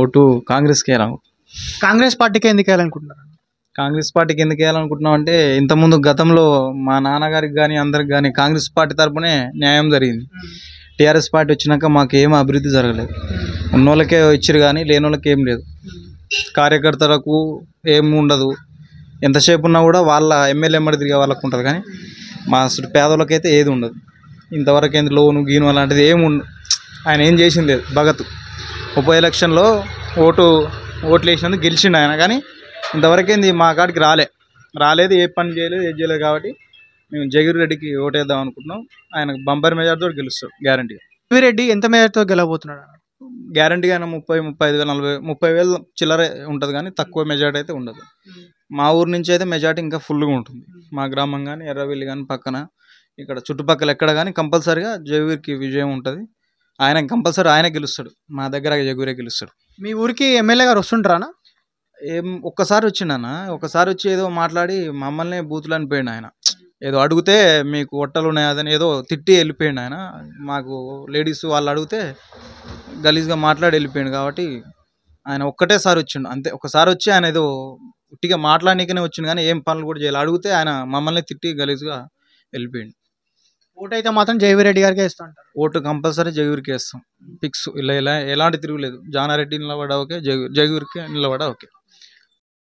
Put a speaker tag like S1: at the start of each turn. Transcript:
S1: Vote కాంగ్రెస్కి వేయాలను.
S2: కాంగ్రెస్ పార్టీకి ఎందుకు వేయాలనుకుంటున్నారు?
S1: కాంగ్రెస్ పార్టీకి ఎందుకు వేయాలనుకుంటున్నాం అంటే ఇంతకుముందు గతంలో మా నాన్నగారికి కానీ అందరికి కానీ కాంగ్రెస్ పార్టీ తరపునే న్యాయం జరిగింది. టీఆర్ఎస్ పార్టీ వచ్చినాక మాకు ఏం అభివృద్ధి జరగలేదు. ఉన్నోళ్ళకే ఇచ్చారు కానీ లేని వాళ్ళకి ఏం లేదు. కార్యకర్తలకు ఏం ఉండదు. ఎంతసేపు ఉన్నా కూడా వాళ్ళ ఎమ్మెల్యే ఎమ్మడి తిరిగే వాళ్ళకు ఉంటుంది కానీ మా అసలు పేదోళ్ళకైతే ఏది ఉండదు. ఇంతవరకు ఏంది లోను గీను అలాంటిది ఏమి ఉండదు. ఆయన ఏం చేసింది లేదు. భగత్ ఉప ఎలక్షన్లో ఓట్లు వేసినందుకు గెలిచిండు ఆయన, కానీ ఇంతవరకేంది మా కాడికి రాలేదు, ఏ పని చేయలేదు, ఏది చేయలేదు. కాబట్టి మేము జగన్ రెడ్డికి ఓటేద్దాం అనుకుంటున్నాం. ఆయన బంపర్ మెజార్టీతో గెలుస్తాడు గ్యారంటీగా.
S2: రెడ్డి ఎంత మేరతో గెలవబోతున్నాడు?
S1: గ్యారంటీగా ఆయన 30,35,000 30,000 చిల్లర ఉంటుంది కానీ తక్కువ మెజార్టీ అయితే ఉండదు. మా ఊరు నుంచి అయితే మెజార్టీ ఇంకా ఫుల్గా ఉంటుంది. మా గ్రామం కానీ ఎర్రవెల్లి కానీ పక్కన ఇక్కడ చుట్టుపక్కల ఎక్కడ కానీ కంపల్సరీగా జగవీర్కి విజయం ఉంటుంది. ఆయన గెలుస్తాడు. మా దగ్గర జగవీరే గెలుస్తాడు.
S2: మీ ఊరికి ఎమ్మెల్యే గారు వస్తుంటారా?
S1: ఒక్కసారి వచ్చిండన్న, ఒకసారి వచ్చి ఏదో మాట్లాడి మమ్మల్ని బూతులు అనిపోయిండు. ఆయన ఏదో అడిగితే మీకు ఒట్టలు ఉన్నాయి అదని ఏదో తిట్టి వెళ్ళిపోయిండు. ఆయన మాకు లేడీస్ వాళ్ళు అడిగితే గలీజ్గా మాట్లాడి వెళ్ళిపోయిండు. కాబట్టి ఆయన ఒక్కటేసారి వచ్చిండు అంతే. ఒకసారి వచ్చి ఆయన ఏదో ఉట్టిగా మాట్లాడనీకనే వచ్చిండు కానీ ఏం పనులు కూడా చేయాలి. అడిగితే ఆయన మమ్మల్ని తిట్టి గలీజ్గా వెళ్ళిపోయిండు.
S2: ఓటు అయితే మాత్రం జగవీరెడ్డి గారికి వేస్తా అంటారు.
S1: ఓటు కంపల్సరీ జగవీరికి వేస్తాం. ఫిక్స్. ఇలా ఎలాంటి తిరుగులేదు. జానారెడ్డి నిలబడా ఓకే, జగవీరికి నిలబడా ఓకే.